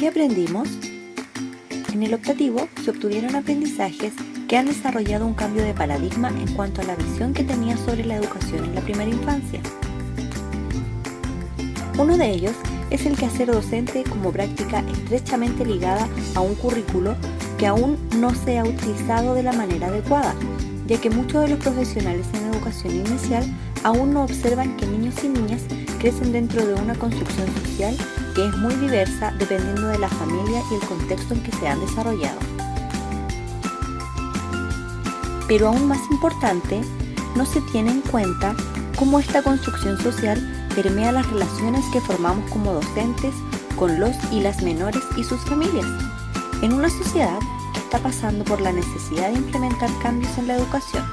¿Qué aprendimos? En el optativo se obtuvieron aprendizajes que han desarrollado un cambio de paradigma en cuanto a la visión que tenía sobre la educación en la primera infancia. Uno de ellos es el quehacer docente como práctica estrechamente ligada a un currículo que aún no se ha utilizado de la manera adecuada, ya que muchos de los profesionales en educación inicial aún no observan que niños y niñas crecen dentro de una construcción social que es muy diversa dependiendo de la familia y el contexto en que se han desarrollado. Pero aún más importante, no se tiene en cuenta cómo esta construcción social permea las relaciones que formamos como docentes con los y las menores y sus familias, en una sociedad que está pasando por la necesidad de implementar cambios en la educación,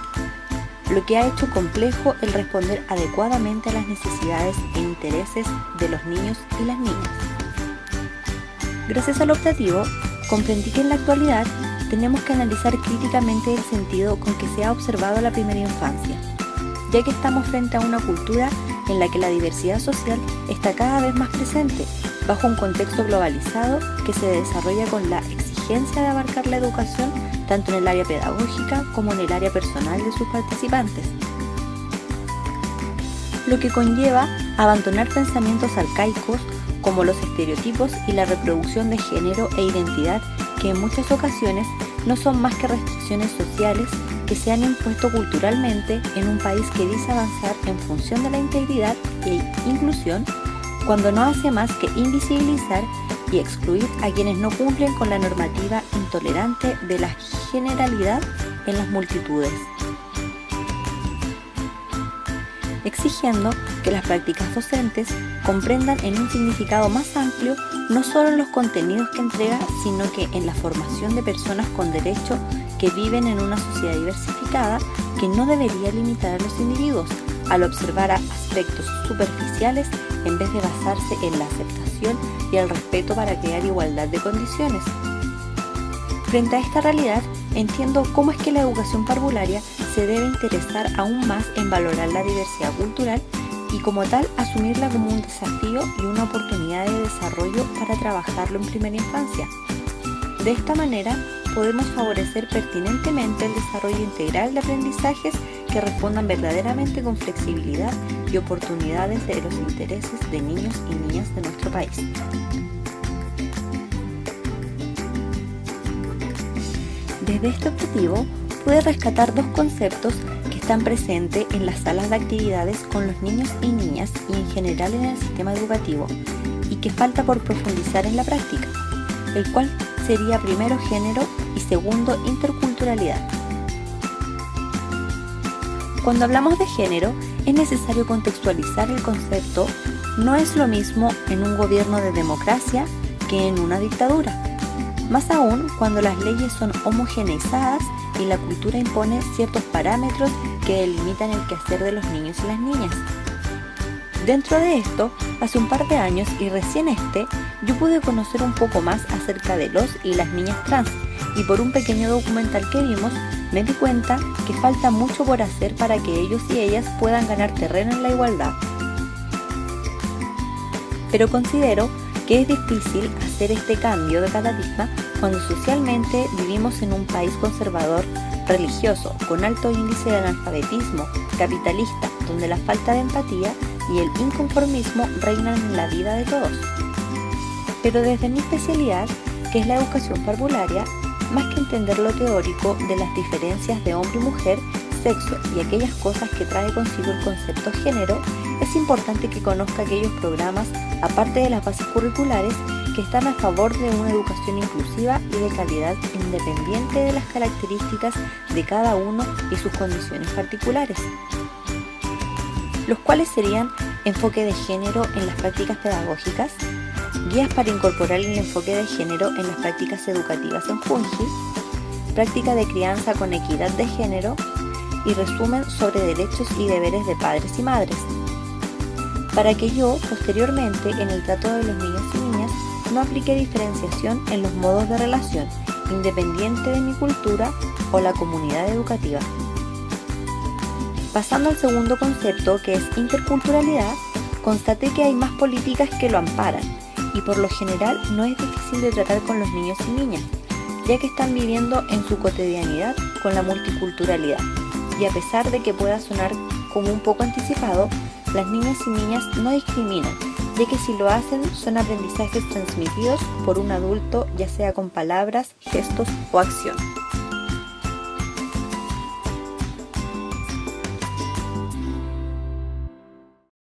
lo que ha hecho complejo el responder adecuadamente a las necesidades e intereses de los niños y las niñas. Gracias al optativo, comprendí que en la actualidad tenemos que analizar críticamente el sentido con que se ha observado la primera infancia, ya que estamos frente a una cultura en la que la diversidad social está cada vez más presente, bajo un contexto globalizado que se desarrolla con la exigencia de abarcar la educación tanto en el área pedagógica como en el área personal de sus participantes, lo que conlleva abandonar pensamientos arcaicos como los estereotipos y la reproducción de género e identidad que en muchas ocasiones no son más que restricciones sociales que se han impuesto culturalmente en un país que dice avanzar en función de la integridad e inclusión, cuando no hace más que invisibilizar y excluir a quienes no cumplen con la normativa intolerante de la generalidad en las multitudes, exigiendo que las prácticas docentes comprendan en un significado más amplio no solo en los contenidos que entrega, sino que en la formación de personas con derecho que viven en una sociedad diversificada que no debería limitar a los individuos al observar aspectos superficiales en vez de basarse en la aceptación y el respeto para crear igualdad de condiciones. Frente a esta realidad, entiendo cómo es que la educación parvularia se debe interesar aún más en valorar la diversidad cultural y como tal asumirla como un desafío y una oportunidad de desarrollo para trabajarlo en primera infancia. De esta manera, podemos favorecer pertinentemente el desarrollo integral de aprendizajes que respondan verdaderamente con flexibilidad y oportunidades de los intereses de niños y niñas de nuestro país. Desde este objetivo, pude rescatar dos conceptos que están presentes en las salas de actividades con los niños y niñas y en general en el sistema educativo, y que falta por profundizar en la práctica, el cual sería primero género y segundo interculturalidad. Cuando hablamos de género, es necesario contextualizar el concepto. No es lo mismo en un gobierno de democracia que en una dictadura, más aún cuando las leyes son homogeneizadas y la cultura impone ciertos parámetros que delimitan el quehacer de los niños y las niñas. Dentro de esto, hace un par de años y recién yo pude conocer un poco más acerca de los y las niñas trans, y por un pequeño documental que vimos, me di cuenta que falta mucho por hacer para que ellos y ellas puedan ganar terreno en la igualdad. Pero considero que es difícil hacer este cambio de paradigma cuando socialmente vivimos en un país conservador, religioso, con alto índice de analfabetismo, capitalista, donde la falta de empatía y el inconformismo reinan en la vida de todos. Pero desde mi especialidad, que es la educación parvularia, más que entender lo teórico de las diferencias de hombre y mujer, sexo y aquellas cosas que trae consigo el concepto género, es importante que conozca aquellos programas, aparte de las bases curriculares, que están a favor de una educación inclusiva y de calidad independiente de las características de cada uno y sus condiciones particulares, los cuales serían enfoque de género en las prácticas pedagógicas, guías para incorporar el enfoque de género en las prácticas educativas en Junji, práctica de crianza con equidad de género y resumen sobre derechos y deberes de padres y madres, para que yo, posteriormente, en el trato de los niños y niñas, no aplique diferenciación en los modos de relación, independiente de mi cultura o la comunidad educativa. Pasando al segundo concepto, que es interculturalidad, constaté que hay más políticas que lo amparan y por lo general no es difícil de tratar con los niños y niñas, ya que están viviendo en su cotidianidad con la multiculturalidad. Y a pesar de que pueda sonar como un poco anticipado, las niñas y niñas no discriminan, ya que si lo hacen son aprendizajes transmitidos por un adulto, ya sea con palabras, gestos o acción.